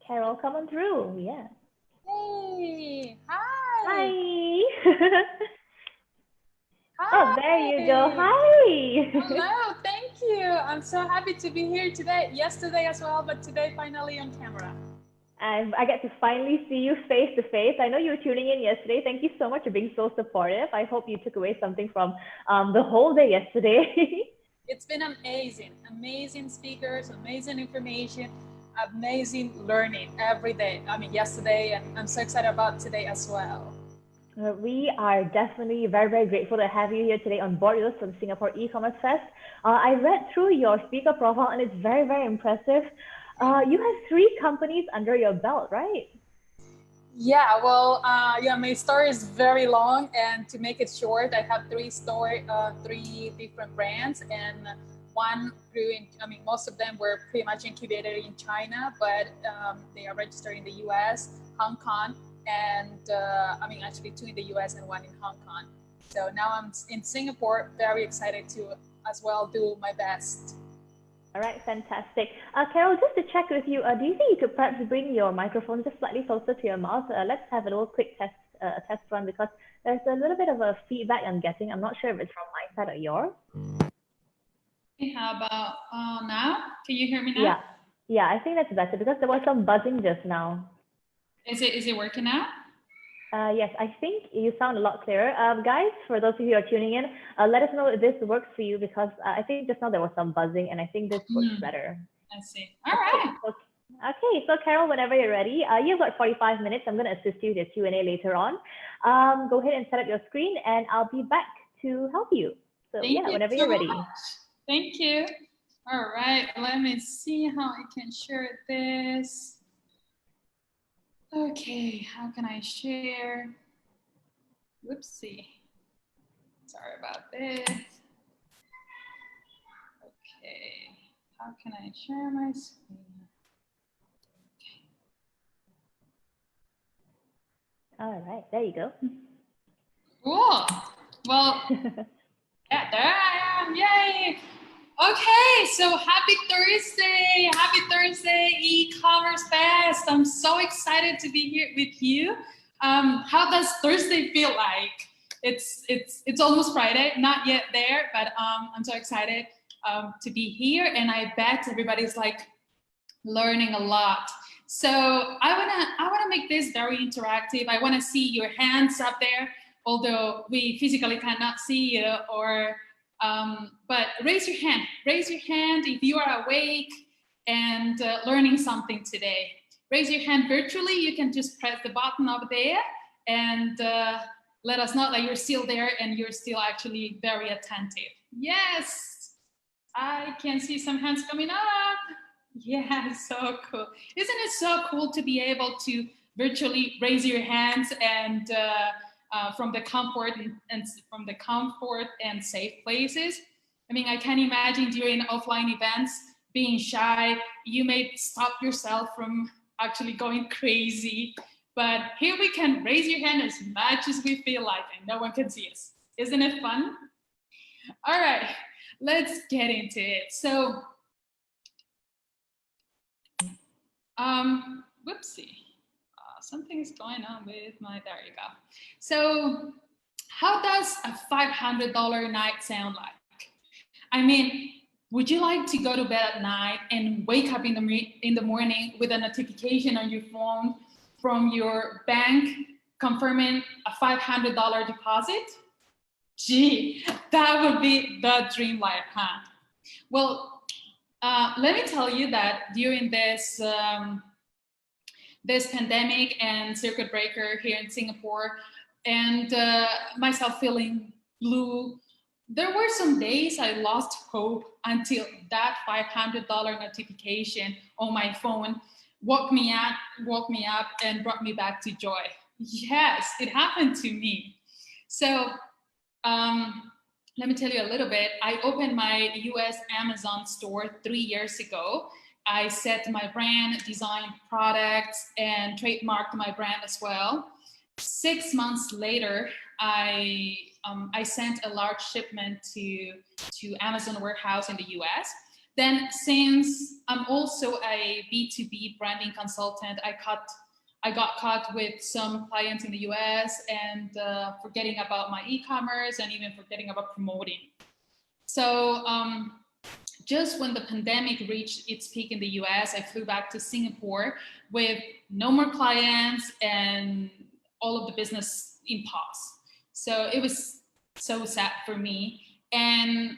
Carol, come on through. Yeah. Hey, hi. Hi. Oh, there you go. Hi. Hi. Hello, thank you. I'm so happy to be here today. Yesterday as well, but today finally on camera. I get to finally see you face to face. I know you were tuning in yesterday. Thank you so much for being so supportive. I hope you took away something from the whole day yesterday. It's been amazing. Amazing speakers, amazing information, amazing learning every day. I mean, yesterday, and I'm so excited about today as well. We are definitely very, very grateful to have you here today on board with us from Singapore E-commerce Fest. I read through your speaker profile and it's very, very impressive. You have three companies under your belt, right? Yeah, well, my story is very long, and to make it short, I have three different brands, and one grew in. I mean, most of them were pretty much incubated in China, but they are registered in the U.S., Hong Kong, and actually two in the U.S. and one in Hong Kong. So now I'm in Singapore, very excited to as well do my best. All right, fantastic. Carol, just to check with you, do you think you could perhaps bring your microphone just slightly closer to your mouth? Let's have a little quick test run because there's a little bit of a feedback I'm getting. I'm not sure if it's from my side or yours. How about now? Can you hear me now? Yeah, I think that's better because there was some buzzing just now. Is it working now? Yes, I think you sound a lot clearer. Guys, for those of you who are tuning in, let us know if this works for you because I think just now there was some buzzing and I think this works better. I see. All right. Okay, so Carol, whenever you're ready, you've got 45 minutes. I'm going to assist you with your Q&A later on. Go ahead and set up your screen and I'll be back to help you. So whenever you're ready. Thank you. All right, let me see how I can share this. Okay, how can I share? Whoopsie. Sorry about this. Okay, how can I share my screen? Okay. All right, there you go. Cool. Well, yeah, there I am. Yay. Okay, so happy Thursday, e-commerce fest. I'm so excited to be here with you. How does Thursday feel like? It's almost Friday, not yet there, but I'm so excited to be here, and I bet everybody's like learning a lot. So I wanna make this very interactive. I wanna see your hands up there, although we physically cannot see you, or but raise your hand if you are awake and learning something today. Raise your hand virtually. You can just press the button up there and let us know that you're still there and you're still actually very attentive. Yes, I can see some hands coming up. Yeah, so cool. Isn't it so cool to be able to virtually raise your hands and from the comfort and safe places? I mean, I can imagine during offline events being shy, you may stop yourself from actually going crazy. But here we can raise your hand as much as we feel like, and no one can see us. Isn't it fun? All right, let's get into it. So, whoopsie. Something is going on with my, there you go. So how does a $500 night sound like? I mean, would you like to go to bed at night and wake up in the morning with a notification on your phone from your bank confirming a $500 deposit? Gee, that would be the dream life, huh? Well, let me tell you that during this pandemic and circuit breaker here in Singapore, and myself feeling blue, there were some days I lost hope until that $500 notification on my phone woke me up and brought me back to joy. Yes, it happened to me. So let me tell you a little bit. I opened my US Amazon store 3 years ago. I set my brand, designed products, and trademarked my brand as well. 6 months later, I sent a large shipment to Amazon warehouse in the US. Then since I'm also a B2B branding consultant, I got caught with some clients in the US and forgetting about my e-commerce and even forgetting about promoting. So just when the pandemic reached its peak in the US, I flew back to Singapore with no more clients and all of the business in pause. So it was so sad for me. And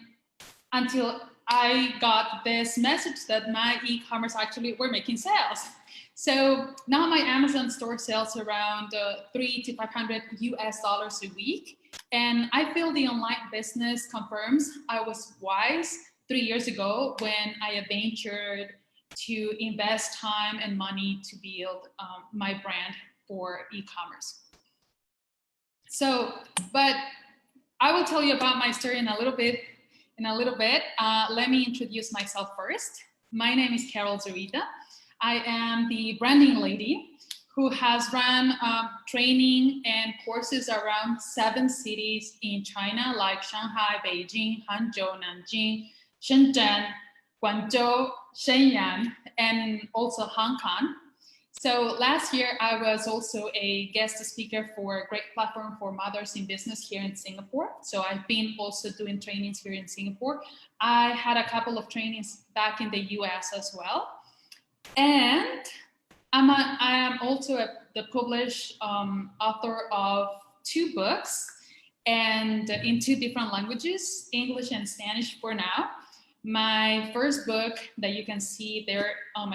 until I got this message that my e-commerce actually were making sales. So now my Amazon store sells around $300 to $500 a week. And I feel the online business confirms I was wise 3 years ago when I ventured to invest time and money to build my brand for e-commerce. So, but I will tell you about my story in a little bit. Let me introduce myself first. My name is Carol Zurita. I am the branding lady who has run training and courses around 7 cities in China, like Shanghai, Beijing, Hangzhou, Nanjing, Shenzhen, Guangzhou, Shenyang, and also Hong Kong. So last year, I was also a guest speaker for a great platform for mothers in business here in Singapore. So I've been also doing trainings here in Singapore. I had a couple of trainings back in the US as well. And I am also the published author of 2 books and in 2 different languages, English and Spanish for now. My first book that you can see there on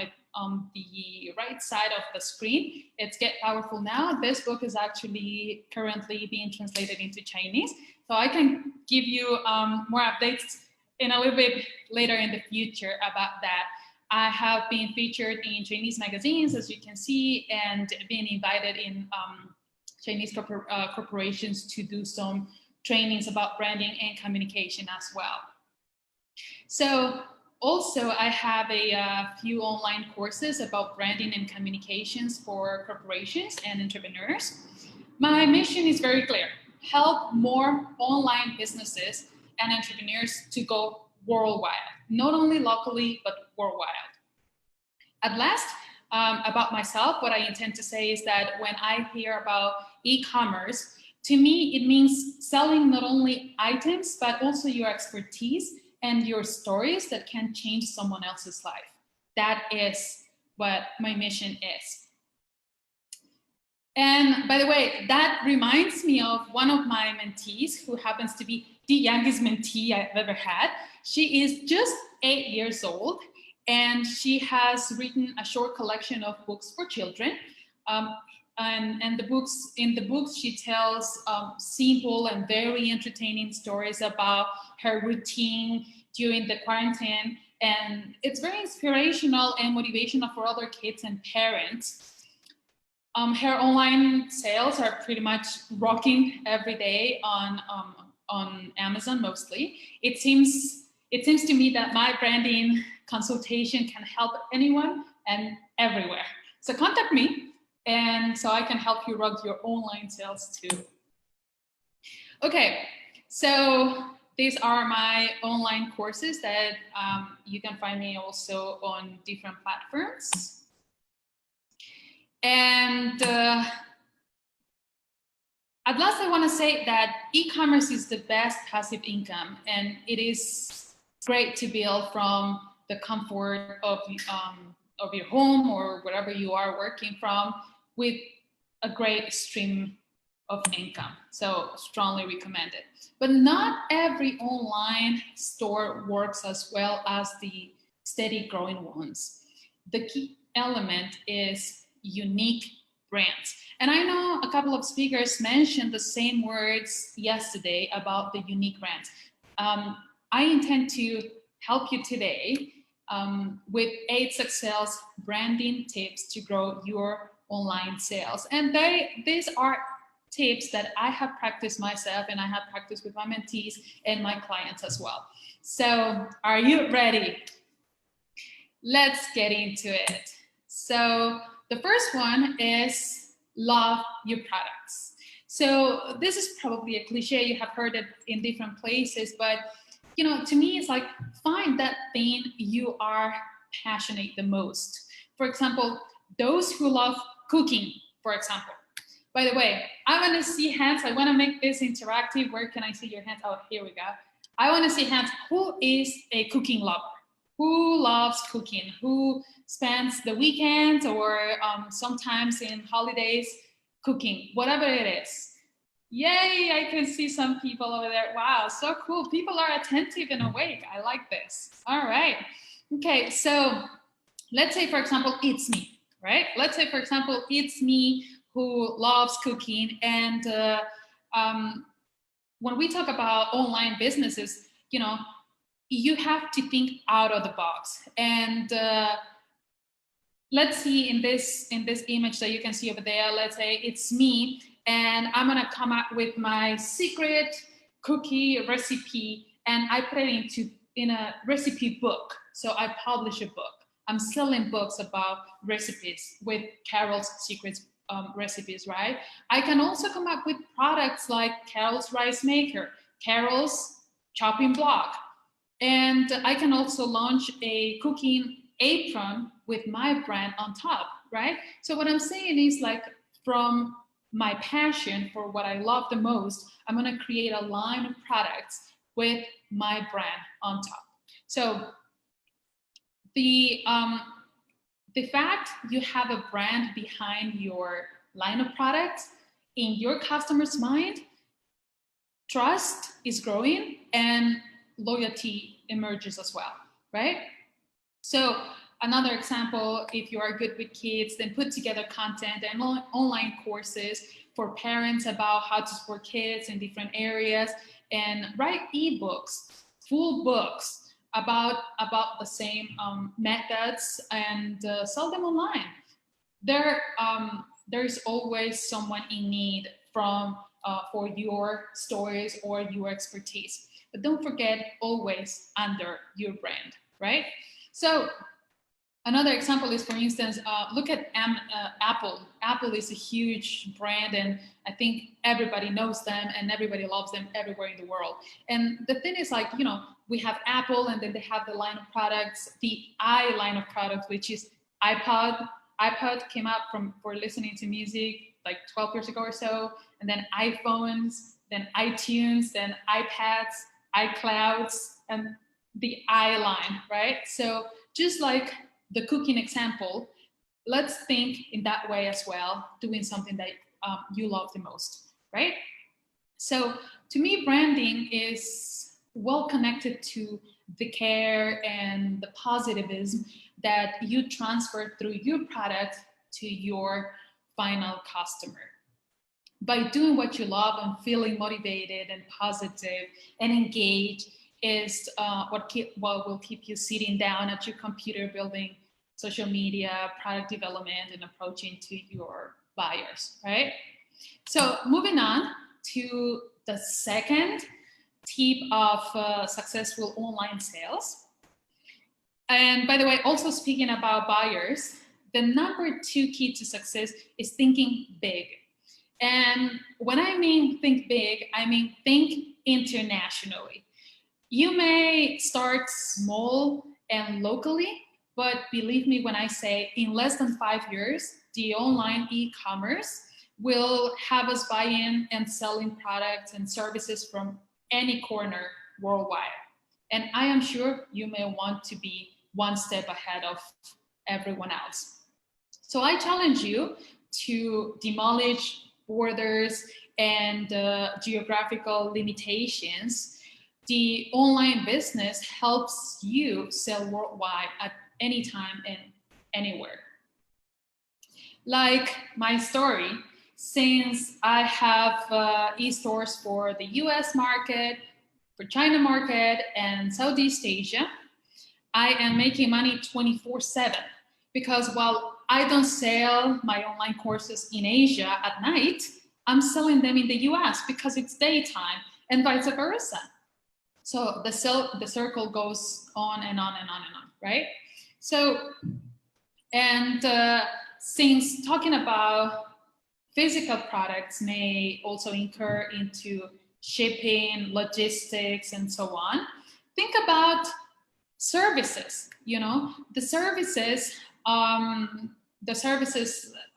the right side of the screen, it's Get Powerful Now. This book is actually currently being translated into Chinese. So I can give you more updates in a little bit later in the future about that. I have been featured in Chinese magazines, as you can see, and been invited in Chinese corporations to do some trainings about branding and communication as well. So also I have a few online courses about branding and communications for corporations and entrepreneurs. My mission is very clear: help more online businesses and entrepreneurs to go worldwide, not only locally, but worldwide. At last, about myself, what I intend to say is that when I hear about e-commerce, to me, it means selling not only items, but also your expertise and your stories that can change someone else's life. That is what my mission is. And by the way, that reminds me of one of my mentees who happens to be the youngest mentee I've ever had. She is just 8 years old, and she has written a short collection of books for children. And in the books, she tells simple and very entertaining stories about her routine during the quarantine. And it's very inspirational and motivational for other kids and parents. Her online sales are pretty much rocking every day on Amazon mostly. It seems to me that my branding consultation can help anyone and everywhere. So contact me, and so I can help you rock your online sales too. Okay, so these are my online courses that you can find me also on different platforms. And at last, I want to say that e-commerce is the best passive income, and it is great to build from the comfort of your home or wherever you are working from, with a great stream of income. So strongly recommend it. But not every online store works as well as the steady growing ones. The key element is unique brands. And I know a couple of speakers mentioned the same words yesterday about the unique brands. I intend to help you today with 8 success branding tips to grow your online sales. And these are tips that I have practiced myself, and I have practiced with my mentees and my clients as well. So are you ready? Let's get into it. So the first one is love your products. So this is probably a cliche, you have heard it in different places, but you know, to me, it's like find that thing you are passionate the most. For example, those who love cooking, for example. By the way, I want to see hands. I want to make this interactive. Where can I see your hands? Oh, here we go. I want to see hands. Who is a cooking lover? Who loves cooking? Who spends the weekends or sometimes in holidays cooking? Whatever it is. Yay, I can see some people over there. Wow, so cool. People are attentive and awake. I like this. All right. Okay, so let's say, for example, it's me, right? Let's say, for example, it's me who loves cooking. And when we talk about online businesses, you know, you have to think out of the box. And let's see in this image that you can see over there, let's say it's me, and I'm gonna come up with my secret cookie recipe, and I put it in a recipe book. So I publish a book. I'm selling books about recipes with Carol's secret recipes, right? I can also come up with products like Carol's rice maker, Carol's chopping block, and I can also launch a cooking apron with my brand on top, right? So what I'm saying is, like, from my passion for what I love the most, I'm gonna create a line of products with my brand on top. So the fact you have a brand behind your line of products, in your customer's mind, trust is growing and loyalty emerges as well, right? So another example, if you are good with kids, then put together content and online courses for parents about how to support kids in different areas, and write ebooks, full books about the same methods, and sell them online. There's always someone in need for your stories or your expertise. But don't forget, always under your brand, right? So another example is, for instance, look at Apple. Apple is a huge brand, and I think everybody knows them and everybody loves them everywhere in the world. And the thing is, like, you know, we have Apple, and then they have the line of products, the I line of products, which is iPod. iPod came out for listening to music like 12 years ago or so, and then iPhones, then iTunes, then iPads, iClouds, and the I line, right? So just like the cooking example, let's think in that way as well, doing something that you love the most, right? So to me, branding is well connected to the care and the positivism that you transfer through your product to your final customer. By doing what you love and feeling motivated and positive and engaged is what will keep you sitting down at your computer, building social media, product development, and approaching to your buyers, right? So moving on to the second tip of successful online sales. And by the way, also speaking about buyers, the number 2 key to success is thinking big. And when I mean think big, I mean think internationally. You may start small and locally, but believe me when I say, in less than 5 years, the online e-commerce will have us buying and selling products and services from any corner worldwide. And I am sure you may want to be one step ahead of everyone else. So I challenge you to demolish borders and geographical limitations. The online business helps you sell worldwide at any time and anywhere. Like my story, since I have e-stores for the US market, for China market, and Southeast Asia, I am making money 24/7, because while I don't sell my online courses in Asia at night, I'm selling them in the US because it's daytime, and vice versa. So the circle goes on and on and on and on, right? So, and since talking about physical products may also incur into shipping, logistics, and so on, think about services, you know, the services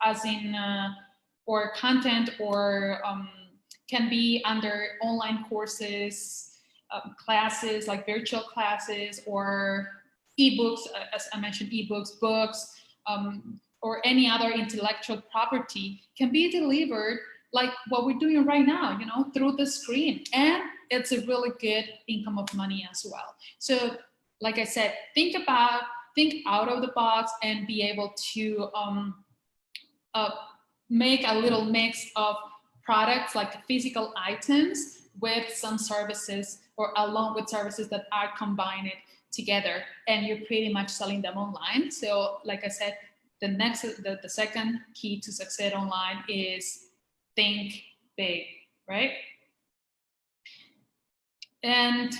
as in, or content, or can be under online courses, classes like virtual classes, or ebooks, as I mentioned, ebooks, books, or any other intellectual property can be delivered like what we're doing right now, you know, through the screen. And it's a really good income of money as well. So like I said, think out of the box and be able to make a little mix of products like physical items with some services, or along with services that are combined together, and you're pretty much selling them online. So like I said, the second key to success online is think big, right? And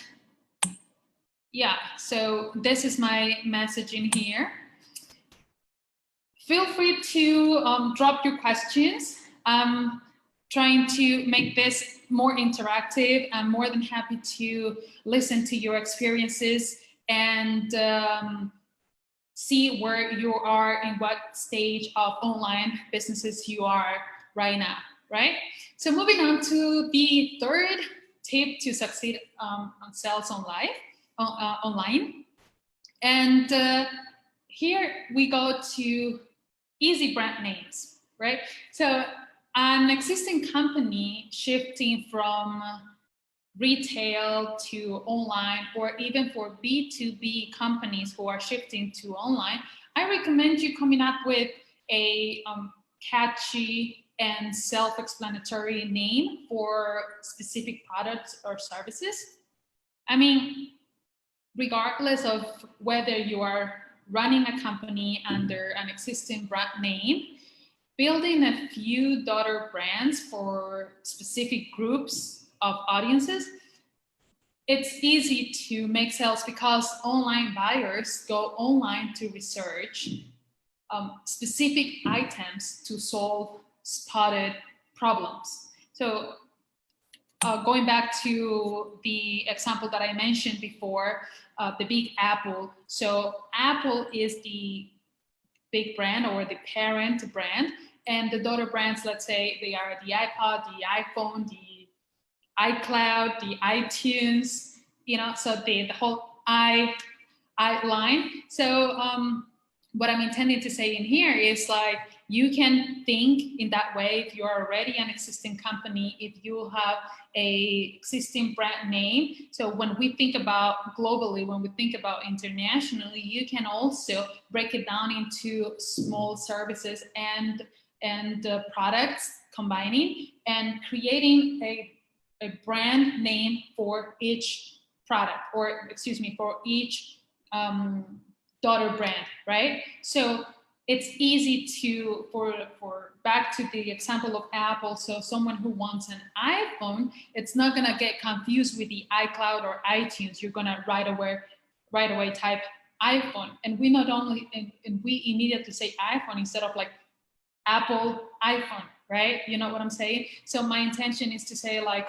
yeah, so this is my message in here. Feel free to drop your questions. I'm trying to make this more interactive. I'm more than happy to listen to your experiences and see where you are, in what stage of online businesses you are right now, right? So moving on to the third tip to succeed on sales online. And here we go to easy brand names, right? So an existing company shifting from retail to online, or even for B2B companies who are shifting to online, I recommend you coming up with a catchy and self-explanatory name for specific products or services. I mean, regardless of whether you are running a company under an existing brand name, building a few daughter brands for specific groups of audiences, it's easy to make sales because online buyers go online to research specific items to solve spotted problems. So going back to the example that I mentioned before, the Big Apple. So Apple is the big brand or the parent brand, and the daughter brands, let's say they are the iPod, the iPhone, the iCloud, the iTunes, you know, so the whole I line. So what I'm intending to say in here is like, you can think in that way if you're already an existing company, if you have a existing brand name. So when we think about globally, when we think about internationally, you can also break it down into small services and products, combining and creating a brand name for each product, or excuse me, for each daughter brand, right? So it's easy to, for back to the example of Apple, so someone who wants an iPhone, it's not gonna get confused with the iCloud or iTunes. You're gonna right away type iPhone, and we not only, and we immediately say iPhone instead of like Apple iPhone, right? You know what I'm saying? So my intention is to say like,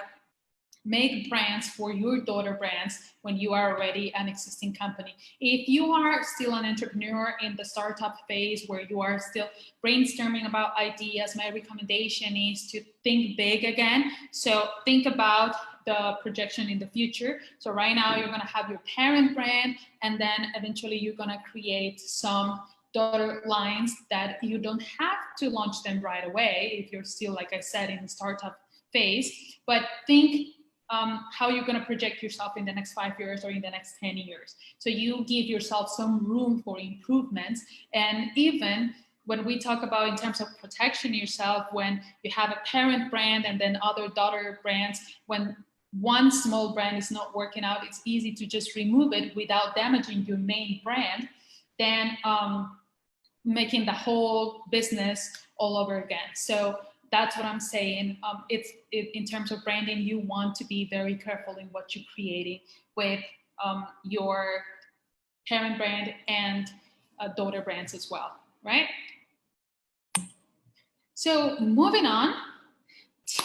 make brands for your daughter brands when you are already an existing company. If you are still an entrepreneur in the startup phase where you are still brainstorming about ideas, my recommendation is to think big again. So think about the projection in the future. So right now you're going to have your parent brand, and then eventually you're going to create some daughter lines that you don't have to launch them right away if you're still, like I said, in the startup phase. But think how you're going to project yourself in the next 5 years or in the next 10 years. So you give yourself some room for improvements. And even when we talk about in terms of protection yourself, when you have a parent brand and then other daughter brands, when one small brand is not working out, it's easy to just remove it without damaging your main brand, then making the whole business all over again. So that's what I'm saying. In terms of branding, you want to be very careful in what you're creating with your parent brand and daughter brands as well, right? So moving on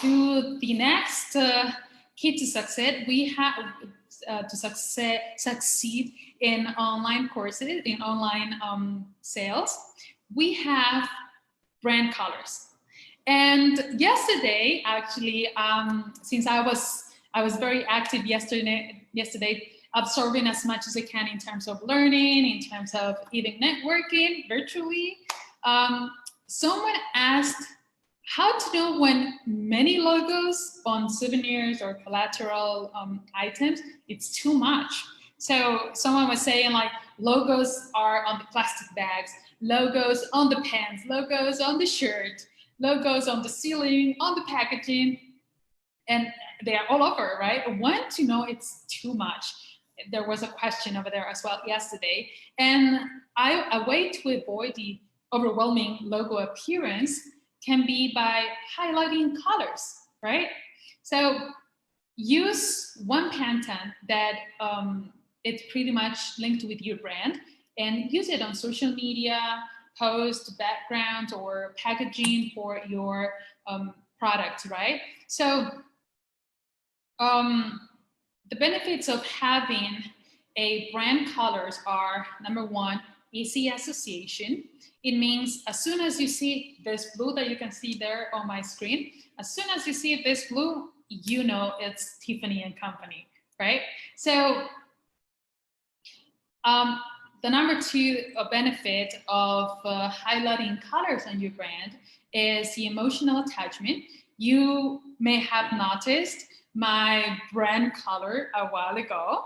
to the next key to success, we have to succeed in online courses, in online sales, we have brand colors. And yesterday, actually, since I was very active yesterday, absorbing as much as I can in terms of learning, in terms of even networking virtually, someone asked how to know when many logos on souvenirs or collateral items, it's too much. So someone was saying like logos are on the plastic bags, logos on the pants, logos on the shirt, logos on the ceiling, on the packaging, and they are all over, right? When to know it's too much? There was a question over there as well yesterday. And a way to avoid the overwhelming logo appearance can be by highlighting colors, right? So use one Pantone that it's pretty much linked with your brand and use it on social media, post, background, or packaging for your product, right? So the benefits of having a brand colors are, number one, easy association. It means as soon as you see this blue that you can see there on my screen, as soon as you see this blue, you know it's Tiffany and Company, right? So the number two benefit of highlighting colors on your brand is the emotional attachment. You may have noticed my brand color a while ago,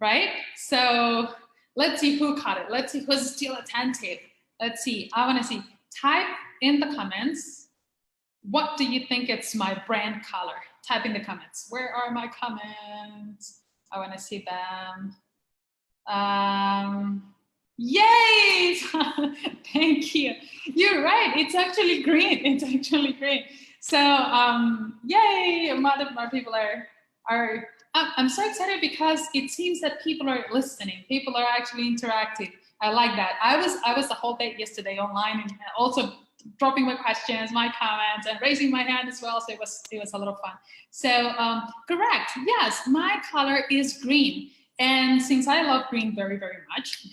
right? So let's see who caught it. Let's see who's still attentive. Let's see, I wanna see. Type in the comments, what do you think it's my brand color? Type in the comments. Where are my comments? I wanna see them. Yay! Thank you. You're right, it's actually green. It's actually green. So yay, more people are I'm so excited because it seems that people are listening. People are actually interacting. I like that. I was the whole day yesterday online and also dropping my questions, my comments, and raising my hand as well. So it was a lot of fun. So correct. Yes, my color is green. And since I love green very, very much,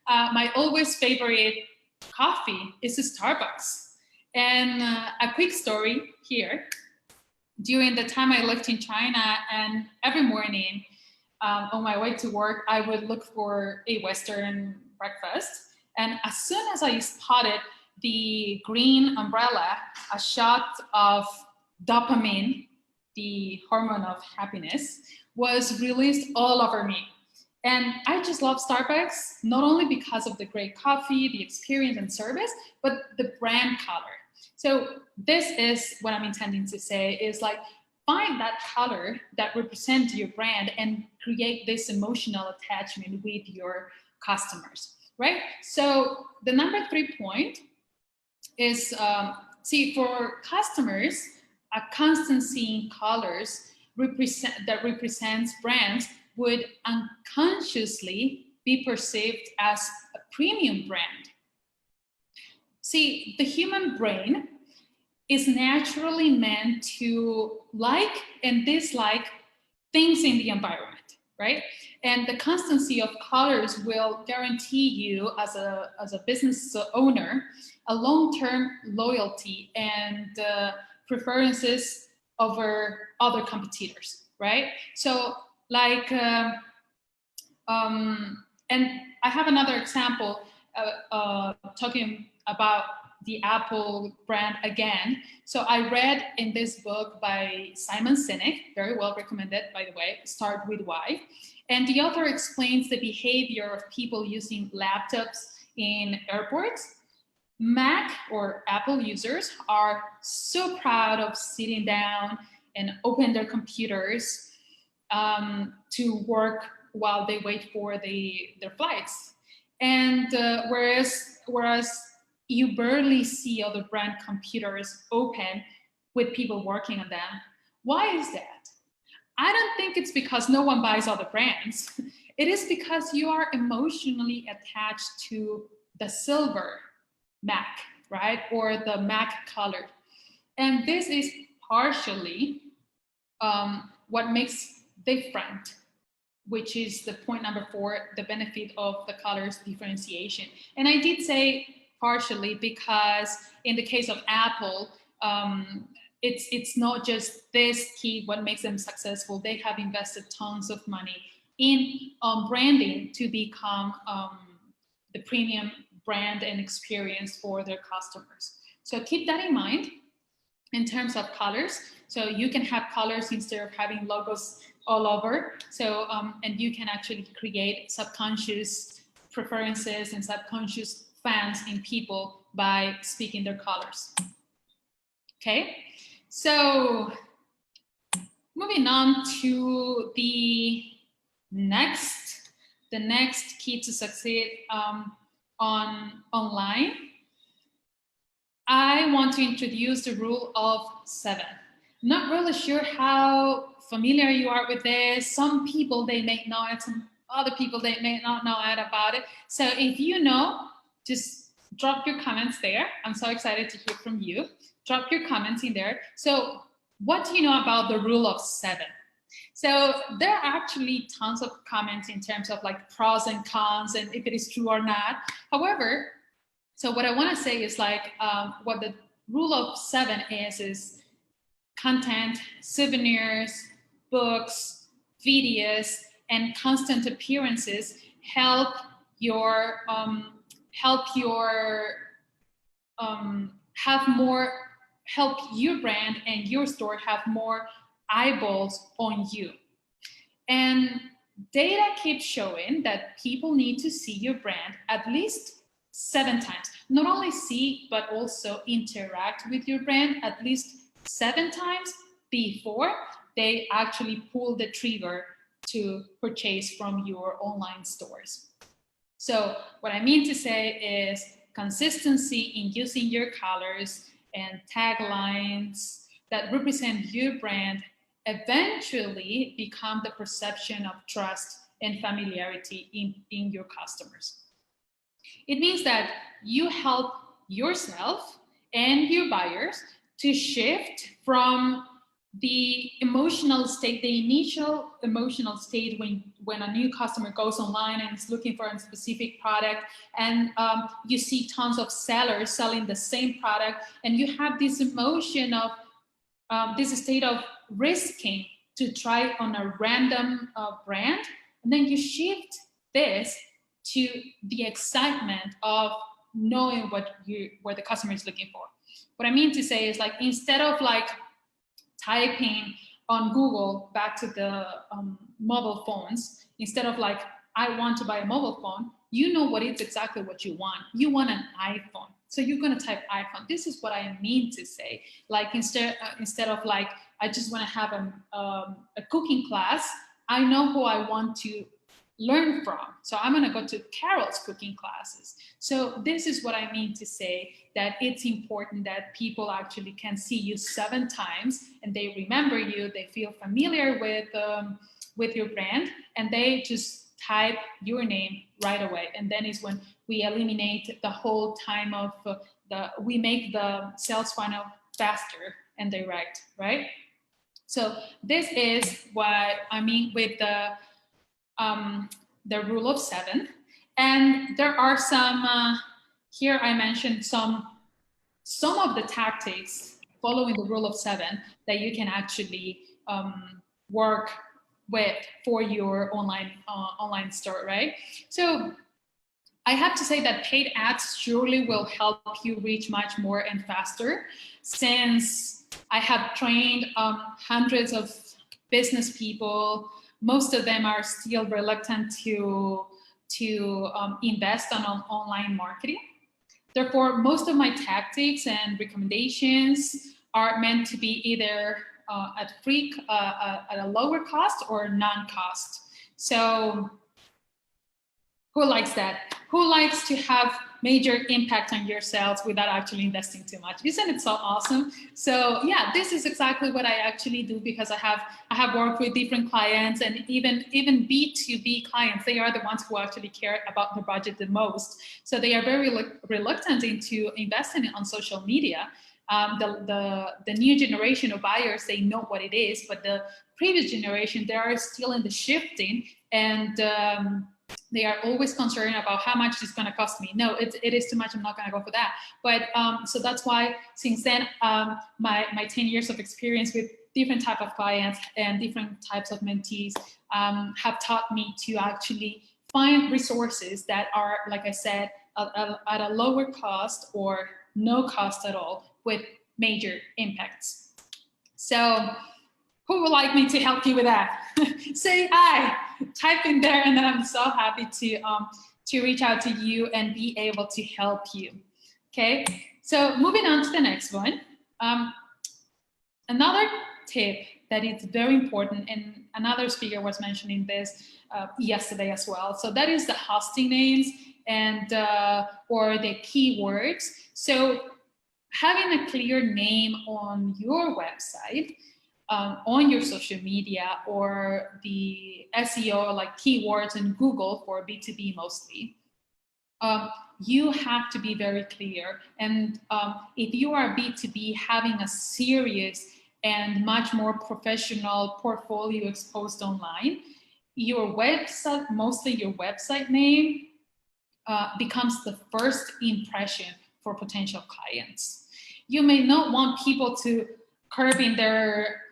my always favorite coffee is Starbucks. And a quick story here. During the time I lived in China, and every morning on my way to work, I would look for a Western breakfast. And as soon as I spotted the green umbrella, a shot of dopamine, the hormone of happiness, was released all over me. And I just love Starbucks, not only because of the great coffee, the experience and service, but the brand color. So this is what I'm intending to say is like, find that color that represents your brand and create this emotional attachment with your customers, right? So the number 3 point is, see, for customers, a constancy in colors that represents brands would unconsciously be perceived as a premium brand. See, the human brain is naturally meant to like and dislike things in the environment, right? And the constancy of colors will guarantee you as a business owner a long-term loyalty and preferences over other competitors, right? So like, and I have another example talking about the Apple brand again. So I read in this book by Simon Sinek, very well recommended, by the way, Start With Why. And the author explains the behavior of people using laptops in airports. Mac or Apple users are so proud of sitting down and open their computers to work while they wait for their flights. And whereas you barely see other brand computers open with people working on them. Why is that? I don't think it's because no one buys other brands. It is because you are emotionally attached to the silver Mac, right? Or the Mac color. And this is partially what makes different, which is the point number 4, the benefit of the colors differentiation. And I did say partially because in the case of Apple, it's not just this key what makes them successful. They have invested tons of money in branding to become the premium brand and experience for their customers. So keep that in mind in terms of colors. So you can have colors instead of having logos all over. So and you can actually create subconscious preferences and subconscious fans in people by speaking their colors. Okay, so moving on to the next key to succeed online. I want to introduce the rule of 7. Not really sure how familiar you are with this. Some people, they may know it, some other people, they may not know it about it. So if you know, just drop your comments there. I'm so excited to hear from you. Drop your comments in there. So what do you know about the rule of 7? So there are actually tons of comments in terms of like pros and cons and if it is true or not. However, so what I want to say is like what the rule of 7 is content, souvenirs, books, videos, and constant appearances help your brand and your store have more eyeballs on you. And data keeps showing that people need to see your brand at least 7 times. Not only see, but also interact with your brand at least 7 times before they actually pull the trigger to purchase from your online stores. So what I mean to say is consistency in using your colors and taglines that represent your brand eventually become the perception of trust and familiarity in your customers. It means that you help yourself and your buyers to shift from the emotional state, the initial emotional state when a new customer goes online and is looking for a specific product, and you see tons of sellers selling the same product, and you have this emotion of this state of risking to try on a random brand, and then you shift this to the excitement of knowing what the customer is looking for. What I mean to say is like instead of like typing on Google back to the mobile phones, instead of like I want to buy a mobile phone, you know what it's exactly what you want. You want an iPhone, so you're gonna type iPhone. This is what I mean to say. Like instead of like I just want to have a cooking class, I know who I want to learn from. So I'm going to go to Carol's cooking classes. So this is what I mean to say that it's important that people actually can see you 7 times and they remember you, they feel familiar with your brand, and they just type your name right away. And then is when we eliminate the whole time of we make the sales funnel faster and direct, right? So this is what I mean with the rule of 7. And there are some, here I mentioned some of the tactics following the rule of 7 that you can actually work with for your online store, right? So I have to say that paid ads surely will help you reach much more and faster, since I have trained hundreds of business people. Most of them are still reluctant to invest on online marketing. Therefore, most of my tactics and recommendations are meant to be either at a lower cost or non-cost. So who likes that? Who likes to have major impact on your sales without actually investing too much? Isn't it so awesome? So yeah, this is exactly what I actually do, because I have worked with different clients, and even B2B clients. They are the ones who actually care about their budget the most. So they are very reluctant into investing on social media. The new generation of buyers, they know what it is, but the previous generation, they are still in the shifting, and they are always concerned about how much it's going to cost me. No, it is too much. I'm not going to go for that. But so that's why since then, my 10 years of experience with different type of clients and different types of mentees have taught me to actually find resources that are, like I said, at a lower cost or no cost at all with major impacts. So who would like me to help you with that? Say I, type in there, and then I'm so happy to reach out to you and be able to help you. Okay, so moving on to the next one. Another tip that is very important, and another speaker was mentioning this yesterday as well. So that is the hosting names and or the keywords. So having a clear name on your website, on your social media, or the SEO, like keywords in Google for B2B mostly, you have to be very clear. And if you are B2B, having a serious and much more professional portfolio exposed online, your website, mostly your website name, becomes the first impression for potential clients. You may not want people to curving their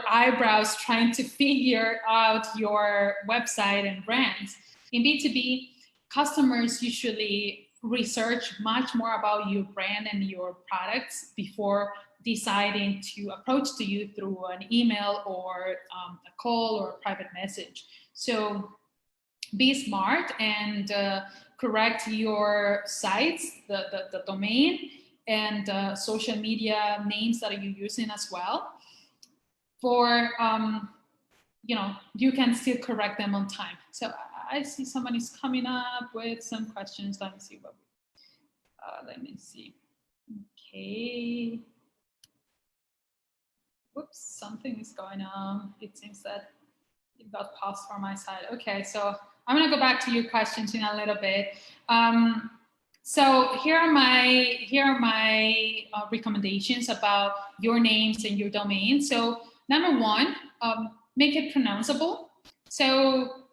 eyebrows trying to figure out your website and brands. In B2B, customers usually research much more about your brand and your products before deciding to approach to you through an email or a call or a private message. So be smart and correct your sites, the domain, and social media names that you're using as well. For, you know, you can still correct them on time. So I see someone is coming up with some questions. Let me see what, let me see. Okay. Whoops, something is going on. It seems that it got paused from my side. Okay, so I'm gonna go back to your questions in a little bit. So here are my recommendations about your names and your domain. So number one, make it pronounceable. So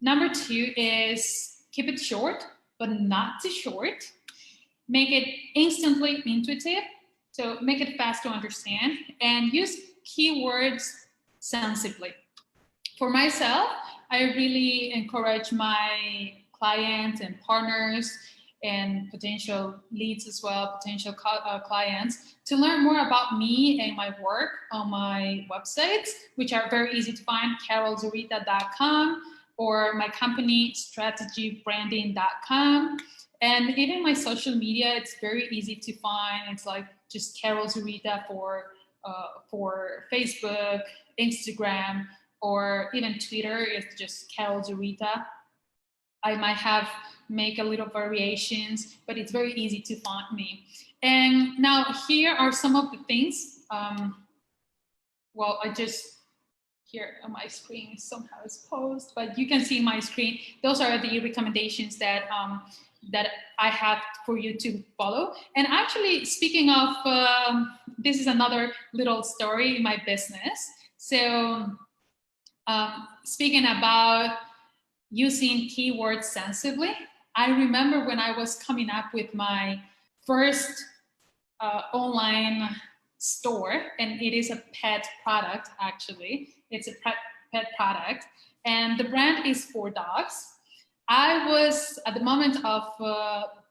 number two is keep it short, but not too short. Make it instantly intuitive. So make it fast to understand, and use keywords sensibly. For myself, I really encourage my clients and partners and potential leads as well, potential clients, to learn more about me and my work on my websites, which are very easy to find, carolzurita.com, or my company, strategybranding.com. And even my social media, it's very easy to find. It's like just Carol Zurita for Facebook, Instagram, or even Twitter. It's just Carol Zurita. I might have make a little variations, but it's very easy to find me. And now here are some of the things. Well, I just, here on my screen somehow it's paused, but you can see my screen. Those are the recommendations that that I have for you to follow. And actually, speaking of, this is another little story in my business. So speaking about using keywords sensibly, I remember when I was coming up with my first online store, and it is a pet product, actually. It's a pet product, and the brand is for dogs. I was at the moment of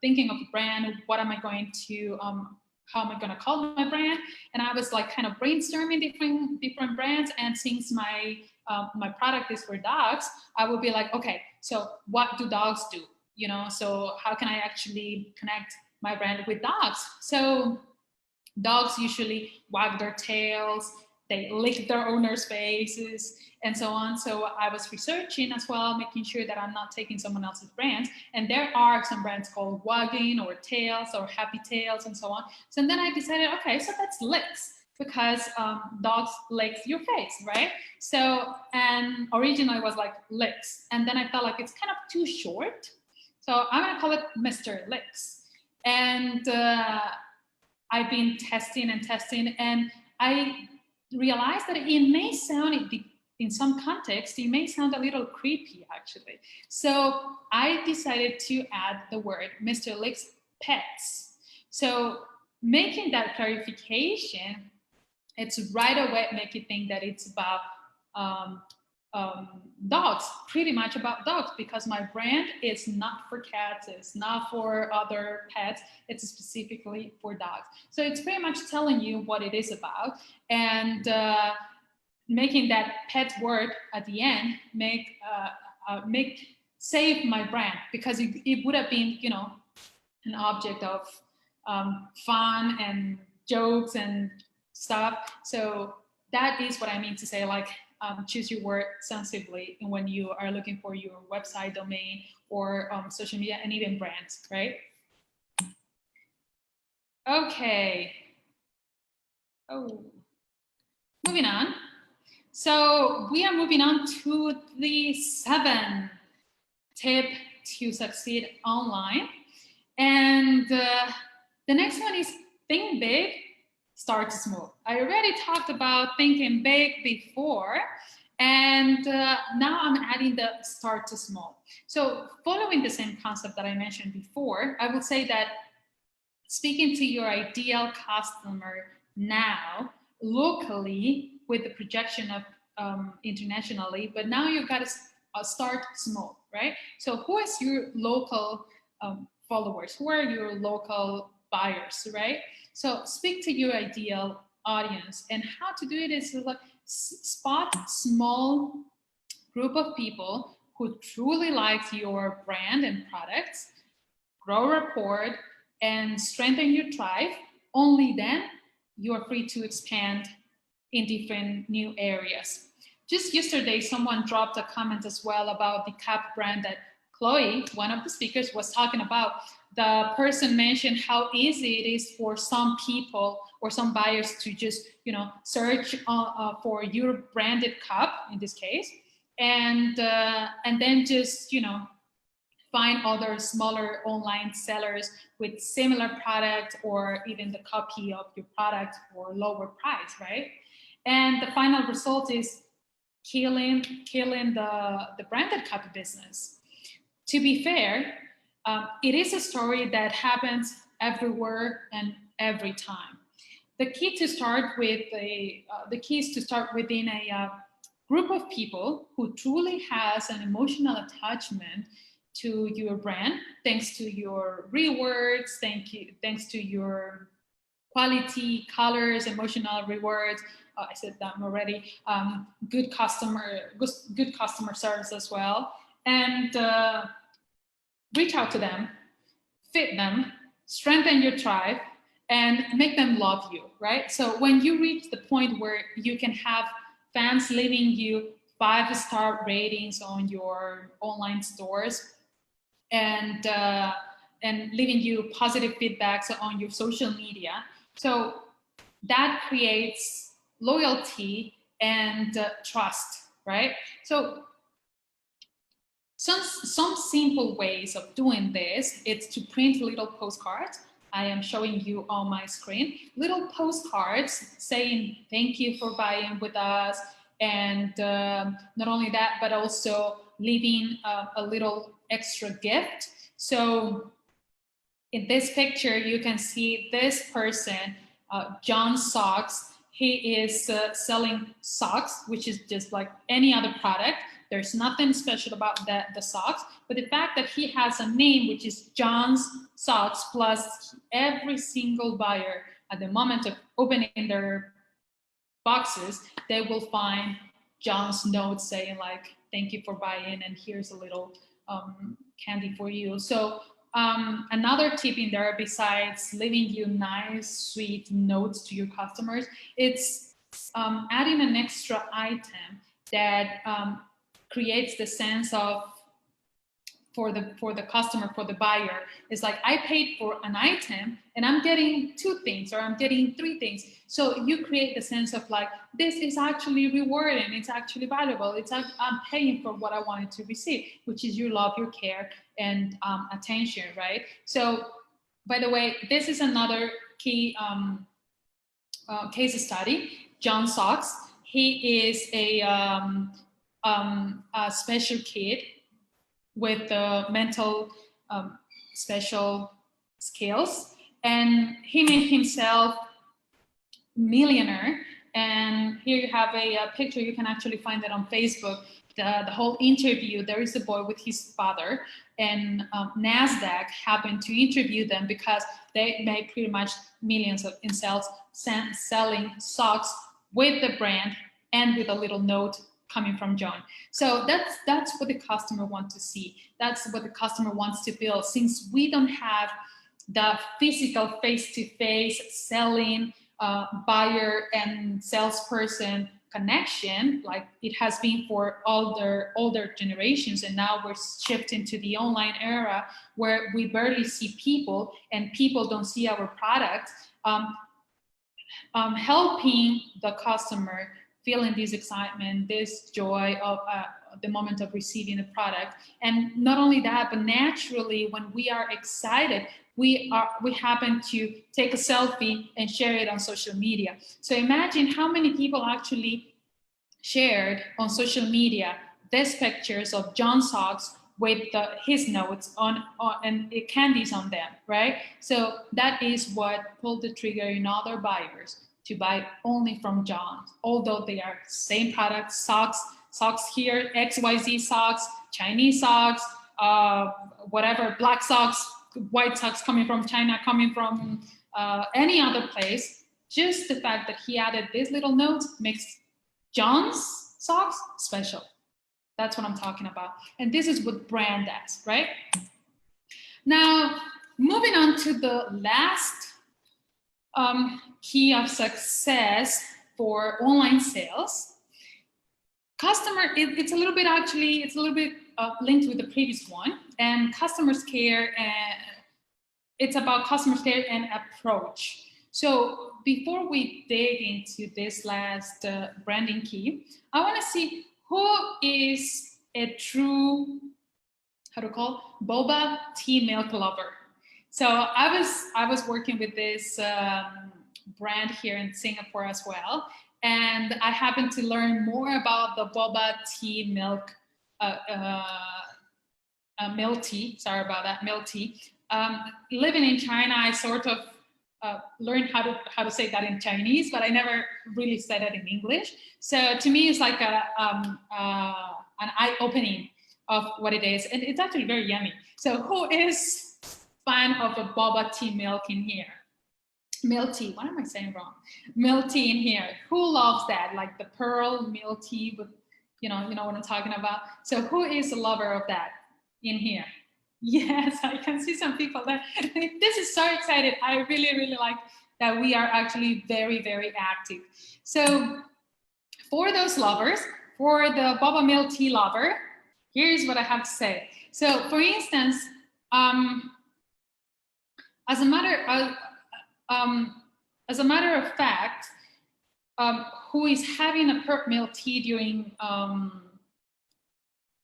thinking of a brand. What am I going to, how am I going to call my brand? And I was like kind of brainstorming different brands. And since my my product is for dogs, I would be like, okay, so what do dogs do? You know, so how can I actually connect my brand with dogs? So dogs usually wag their tails, they lick their owners' faces, and so on. So I was researching as well, making sure that I'm not taking someone else's brands. And there are some brands called Wagging or Tails or Happy Tails and so on. So then I decided, okay, so that's licks, because dogs lick your face, right? So, and originally it was like licks. And then I felt like it's kind of too short. So I'm gonna call it Mr. Licks. And I've been testing and testing, and I realized that it may sound, in some context, it may sound a little creepy actually. So I decided to add the word Mr. Lick's pets. So making that clarification, it's right away make you think that it's about dogs, pretty much about dogs, because my brand is not for cats, it's not for other pets, it's specifically for dogs. So it's pretty much telling you what it is about, and making that pet word at the end save my brand, because it would have been, you know, an object of fun and jokes and stuff. So that is what I mean to say, like, choose your word sensibly when you are looking for your website domain or social media and even brands, right? Okay. Oh, moving on. So we are moving on to the 7th tip to succeed online. And the next one is think big, start small. I already talked about thinking big before, and now I'm adding the start to small. So following the same concept that I mentioned before, I would say that speaking to your ideal customer now, locally, with the projection of internationally, but now you've got to start small, right? So who is your local followers? Who are your local buyers, right? So speak to your ideal audience, and how to do it is like spot small group of people who truly like your brand and products, grow rapport, and strengthen your tribe. Only then you are free to expand in different new areas. Just yesterday, someone dropped a comment as well about the cup brand that Chloe, one of the speakers, was talking about. The person mentioned how easy it is for some people or some buyers to just, you know, search for your branded cup in this case, and then just, you know, find other smaller online sellers with similar product or even the copy of your product for lower price, right? And the final result is killing the branded copy business. To be fair, it is a story that happens everywhere and every time. The key to start with the key is to start within a group of people who truly has an emotional attachment to your brand, thanks to your rewards, thanks to your quality, colors, emotional rewards. I said that already. Good customer service as well, and reach out to them, fit them, strengthen your tribe, and make them love you, right? So when you reach the point where you can have fans leaving you 5-star ratings on your online stores, and leaving you positive feedbacks on your social media, so that creates loyalty and trust, right? So some simple ways of doing this, it's to print little postcards. I am showing you on my screen, little postcards saying thank you for buying with us, and not only that, but also leaving a little extra gift. So in this picture, you can see this person, John Socks. He is selling socks, which is just like any other product. There's nothing special about the socks, but the fact that he has a name, which is John's Socks, plus every single buyer at the moment of opening their boxes, they will find John's note saying like, thank you for buying, and here's a little candy for you. So another tip in there, besides leaving you nice, sweet notes to your customers, it's adding an extra item that creates the sense of, for the customer, for the buyer, it's like, I paid for an item and I'm getting 2 things, or I'm getting 3 things. So you create the sense of like, this is actually rewarding, it's actually valuable, I'm paying for what I wanted to receive, which is your love, your care, and attention, right? So By the way, this is another key case study. John Socks. He is a special kid with mental special skills, and he made himself millionaire. And here you have a picture. You can actually find it on Facebook. The whole interview, there is a boy with his father, and NASDAQ happened to interview them because they made pretty much millions in sales selling socks with the brand and with a little note coming from John. So that's what the customer wants to see. That's what the customer wants to feel. Since we don't have the physical face-to-face selling buyer and salesperson connection like it has been for older generations, and now we're shifting to the online era where we barely see people and people don't see our product, helping the customer feeling this excitement, this joy of the moment of receiving the product. And not only that, but naturally when we are excited, we happen to take a selfie and share it on social media. So imagine how many people actually shared on social media these pictures of John Socks with his notes on and candies on them, right? So that is what pulled the trigger in other buyers to buy only from John, although they are same product, socks here, XYZ socks, Chinese socks, whatever, black socks, white socks coming from China, coming from any other place. Just the fact that he added this little note makes John's socks special. That's what I'm talking about. And this is what brand does, right? Now, moving on to the last key of success for online sales. It's a little bit linked with the previous one, and customers care. It's about customer care and approach. So before we dig into this last branding key, I want to see who is a true, boba tea milk lover. So I was working with this brand here in Singapore as well, and I happened to learn more about the boba tea milk, milk tea. Sorry about that, milk tea. Living in China, I sort of learned how to say that in Chinese, but I never really said it in English. So to me, it's like an eye-opening of what it is, and it's actually very yummy. So who is fan of a boba tea milk in here? Milk tea. What am I saying wrong? Milk tea in here. Who loves that? Like the pearl milk tea with, you know what I'm talking about. So who is a lover of that in here? Yes, I can see some people there. This is so excited. I really, really like that we are actually very, very active. So for those lovers, for the boba milk tea lover, here's what I have to say. So for instance, as a matter of fact, who is having a purp milk tea during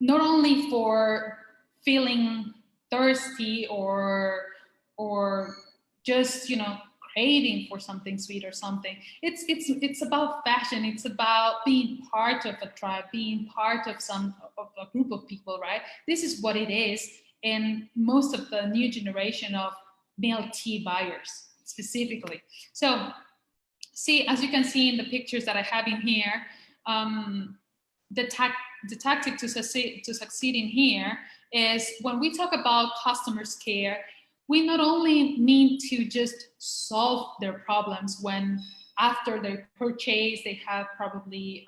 not only for feeling thirsty or just craving for something sweet or something. It's about fashion. It's about being part of a tribe, being part of a group of people, right? This is what it is in most of the new generation of milk tea buyers specifically. So see, as you can see in the pictures that I have in here, the tactic to succeed in here is when we talk about customers care, we not only need to just solve their problems when after their purchase they have probably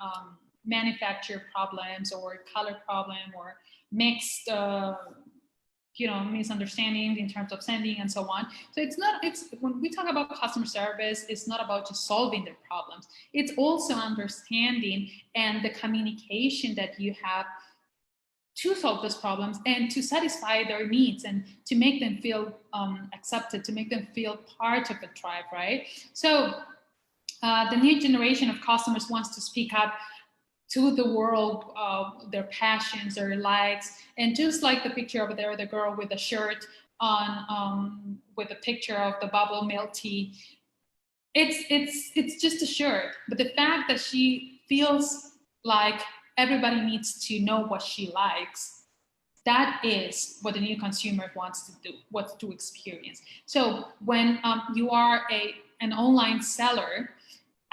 manufacturer problems or color problem or mixed misunderstandings in terms of sending and so on. So it's when we talk about customer service, it's not about just solving their problems. It's also understanding and the communication that you have to solve those problems and to satisfy their needs and to make them feel accepted, to make them feel part of the tribe, right? So the new generation of customers wants to speak up to the world, their passions, their likes, and just like the picture over there, the girl with the shirt, on with a picture of the bubble milk tea. It's just a shirt, but the fact that she feels like everybody needs to know what she likes, that is what the new consumer wants to do, wants to experience. So when you are an online seller,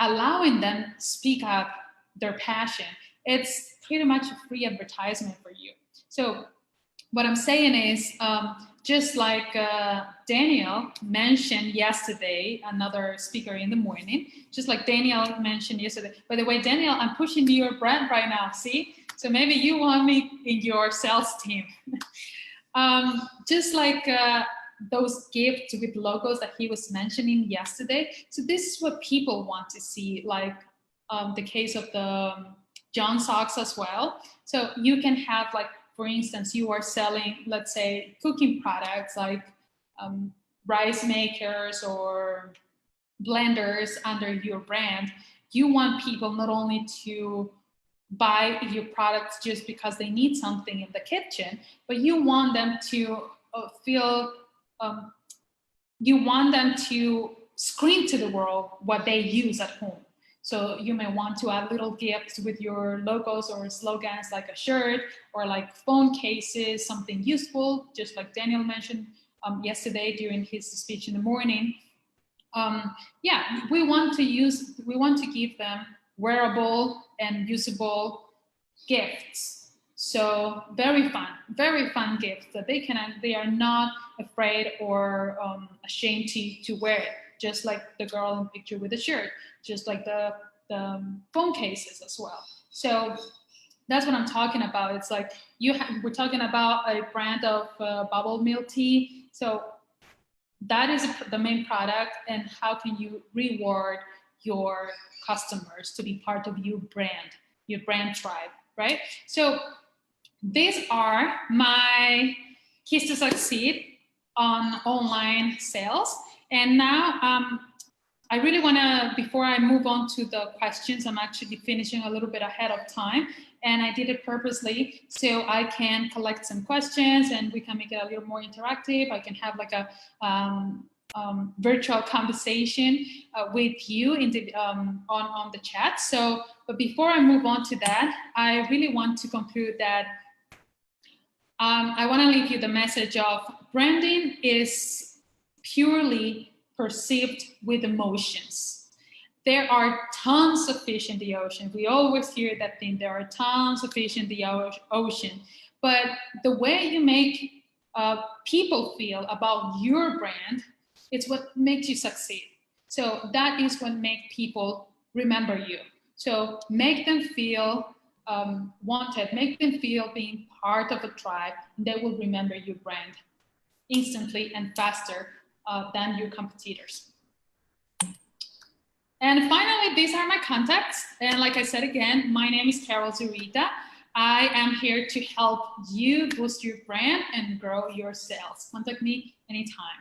allowing them to speak up their passion, it's pretty much a free advertisement for you. So what I'm saying is, just like Daniel mentioned yesterday, another speaker in the morning, just like Daniel mentioned yesterday. By the way, Daniel, I'm pushing your brand right now, see? So maybe you want me in your sales team. Just like those gifts with logos that he was mentioning yesterday. So this is what people want to see, like the case of the John socks as well. So you can have, like, for instance, you are selling, let's say, cooking products like rice makers or blenders under your brand. You want people not only to buy your products just because they need something in the kitchen, but you want them to feel, you want them to scream to the world what they use at home. So you may want to add little gifts with your logos or slogans, like a shirt or like phone cases, something useful, just like Daniel mentioned yesterday during his speech in the morning. Yeah, we want to give them wearable and usable gifts. So very fun gifts that they are not afraid or ashamed to wear it. Just like the girl in the picture with the shirt, just like the phone cases as well. So that's what I'm talking about. It's like we're talking about a brand of bubble milk tea. So that is the main product, and how can you reward your customers to be part of your brand tribe, right? So these are my keys to succeed on online sales. And now I really want to, before I move on to the questions, I'm actually finishing a little bit ahead of time, and I did it purposely so I can collect some questions and we can make it a little more interactive. I can have like a virtual conversation with you in the, on the chat. So, but before I move on to that, I really want to conclude that I want to leave you the message of branding is purely perceived with emotions. There are tons of fish in the ocean. We always hear that thing, there are tons of fish in the ocean. But the way you make people feel about your brand, it's what makes you succeed. So that is what makes people remember you. So make them feel wanted, make them feel being part of a tribe, and they will remember your brand instantly and faster than your competitors. And finally, these are my contacts. And like I said again, my name is Carol Zurita. I am here to help you boost your brand and grow your sales. Contact me anytime.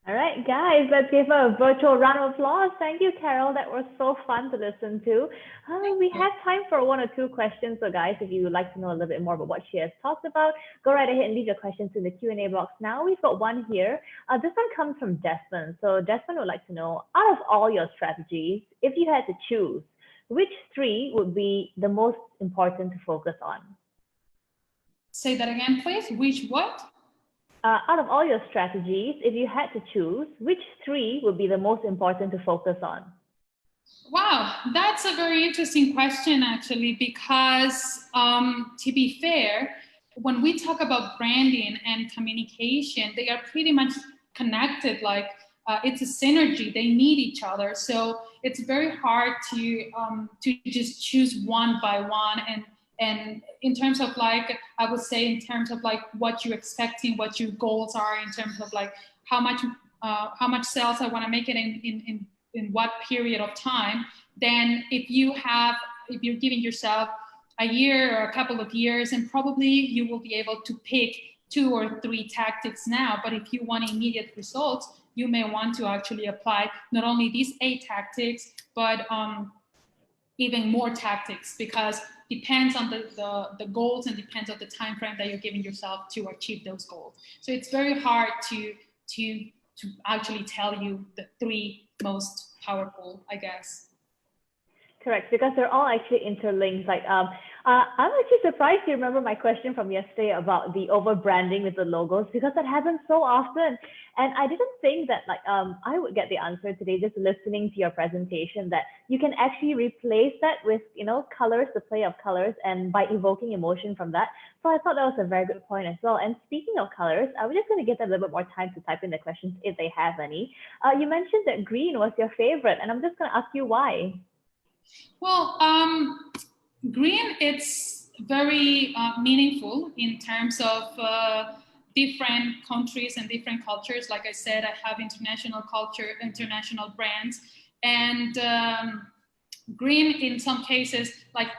All right, guys, let's give her a virtual round of applause. Thank you, Carol. That was so fun to listen to. We have time for 1 or 2 questions. So guys, if you would like to know a little bit more about what she has talked about, go right ahead and leave your questions in the Q&A box now. We've got one here. This one comes from Desmond. So Desmond would like to know, out of all your strategies, if you had to choose, which 3 would be the most important to focus on? Say that again, please. Which what? Out of all your strategies, if you had to choose, which 3 would be the most important to focus on? Wow, that's a very interesting question, actually, because to be fair, when we talk about branding and communication, they are pretty much connected. Like it's a synergy; they need each other. So it's very hard to just choose one by one. And in terms of, like, I would say, in terms of like what you're expecting, what your goals are, in terms of like how much sales I want to make it in what period of time, then if you're giving yourself a year or a couple of years, and probably you will be able to pick 2 or 3 tactics now. But if you want immediate results, you may want to actually apply not only these 8 tactics, but even more tactics, because depends on the goals and depends on the time frame that you're giving yourself to achieve those goals. So it's very hard to actually tell you the three most powerful, I guess. Correct, because they're all actually interlinked. Like, I'm actually surprised you remember my question from yesterday about the over branding with the logos, because that happens so often. And I didn't think that I would get the answer today just listening to your presentation, that you can actually replace that with, colors, the play of colors, and by evoking emotion from that. So I thought that was a very good point as well. And speaking of colors, I was just going to give them a little bit more time to type in the questions if they have any. You mentioned that green was your favorite, and I'm just going to ask you why. Well, green, it's very meaningful in terms of different countries and different cultures. Like I said, I have international culture, international brands, and green in some cases, like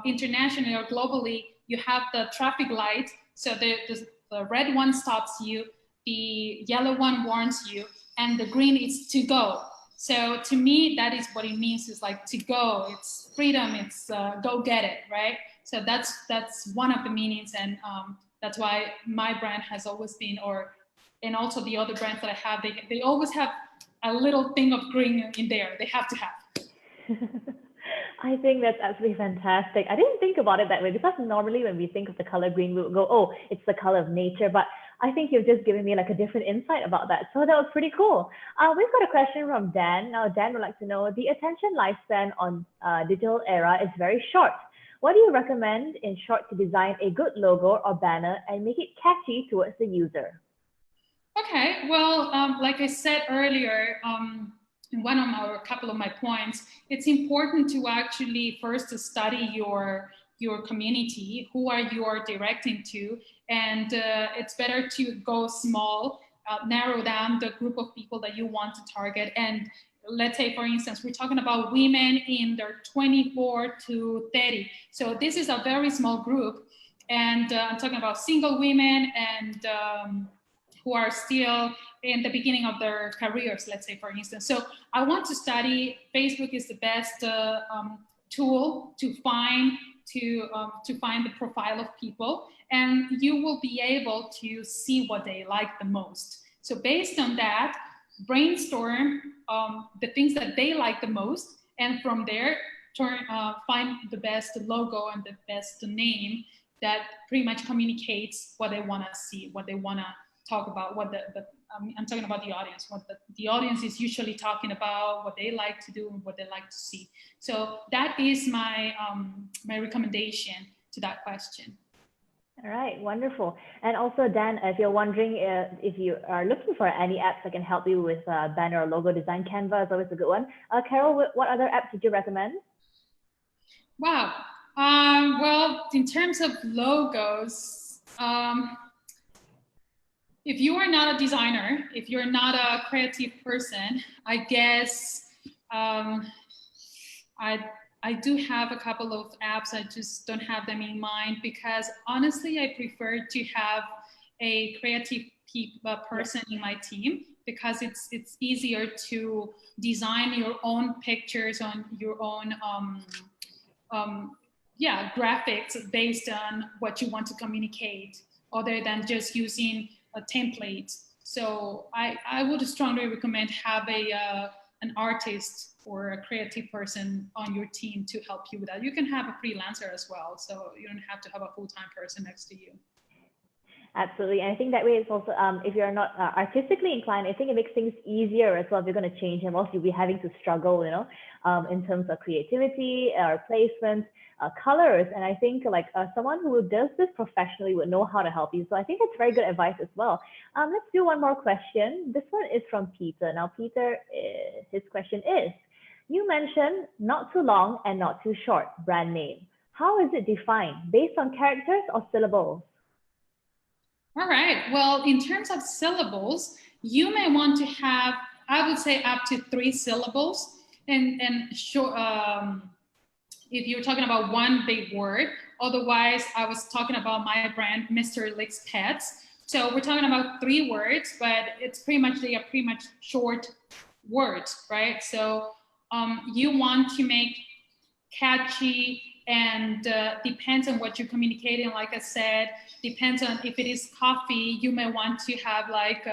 internationally or globally, you have the traffic light. So the red one stops you, the yellow one warns you, and the green is to go. So to me, that is what it means, is like to go, it's freedom, it's go get it, right? So that's one of the meanings, and that's why my brand has always been, and also the other brands that I have, they always have a little thing of green in there, they have to have. I think that's absolutely fantastic. I didn't think about it that way, because normally when we think of the color green, we would go, oh, it's the color of nature. But I think you've just given me like a different insight about that. So that was pretty cool. We've got a question from Dan. Now, Dan would like to know, the attention lifespan on digital era is very short. What do you recommend in short to design a good logo or banner and make it catchy towards the user? Okay, well, like I said earlier, in a couple of my points, it's important to actually first to study your community, who are you are directing to, and it's better to go small, narrow down the group of people that you want to target. And let's say, for instance, we're talking about women in their 24 to 30. So this is a very small group, and I'm talking about single women and who are still in the beginning of their careers, let's say, for instance. So I want to study, Facebook is the best tool to find the profile of people, and you will be able to see what they like the most. So based on that, brainstorm the things that they like the most, and from there, find the best logo and the best name that pretty much communicates what they want to see, what they want to talk about, what I'm talking about the audience, what the audience is usually talking about, what they like to do, and what they like to see. So that is my my recommendation to that question. All right, wonderful. And also, Dan, if you're wondering if you are looking for any apps that can help you with banner or logo design, Canva is always a good one. Carol, what other apps did you recommend? Wow. Well, in terms of logos, if you are not a designer, if you're not a creative person, I guess I do have a couple of apps. I just don't have them in mind, because honestly, I prefer to have a creative person in my team, because it's easier to design your own pictures on your own graphics based on what you want to communicate, other than just using a template. So I would strongly recommend have an artist or a creative person on your team to help you with that. You can have a freelancer as well, so you don't have to have a full-time person next to you. Absolutely. And I think that way it's also, if you're not artistically inclined, I think it makes things easier as well if you're going to change them. Also, you'll be having to struggle, in terms of creativity or placement, colors. And I think someone who does this professionally would know how to help you. So I think it's very good advice as well. Let's do one more question. This one is from Peter. Now, Peter, his question is, you mentioned not too long and not too short brand name. How is it defined? Based on characters or syllables? All right. Well, in terms of syllables, you may want to have, I would say, up to 3 syllables. And short, if you're talking about one big word. Otherwise, I was talking about my brand, Mr. Lick's Pets. So we're talking about 3 words, but they are pretty much short words, right? So you want to make catchy, and depends on what you're communicating. Like I said, depends on if it is coffee, you may want to have like,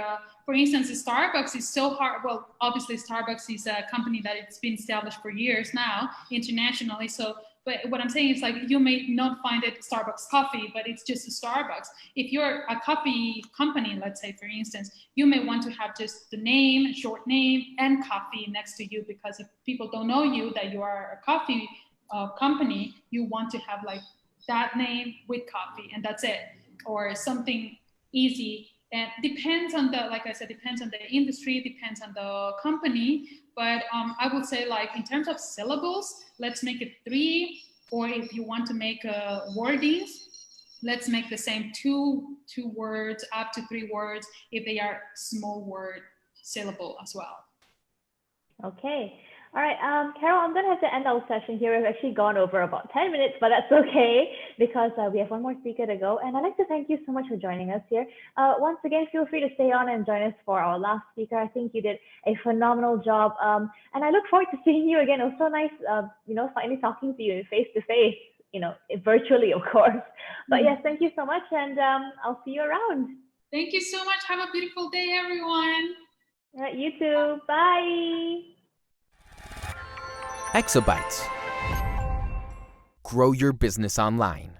for instance, Starbucks is so hard. Well, obviously Starbucks is a company that it's been established for years now internationally. So, but what I'm saying is like, you may not find it Starbucks coffee, but it's just a Starbucks. If you're a coffee company, let's say, for instance, you may want to have just the name, short name, and coffee next to you, because if people don't know you, that you are a coffee company, you want to have like that name with coffee, and that's it, or something easy. And depends on the, like I said, depends on the industry, depends on the company. But I would say, like, in terms of syllables, let's make it 3, or if you want to make wordings, let's make the same two words up to 3 words if they are small word syllable as well. Okay. All right, Carol, I'm going to have to end our session here. We've actually gone over about 10 minutes, but that's okay because we have one more speaker to go. And I'd like to thank you so much for joining us here. Once again, feel free to stay on and join us for our last speaker. I think you did a phenomenal job. And I look forward to seeing you again. It was so nice, finally talking to you face to face, virtually, of course. But yes, thank you so much. And I'll see you around. Thank you so much. Have a beautiful day, everyone. All right, you too. Bye. Exabytes. Grow your business online.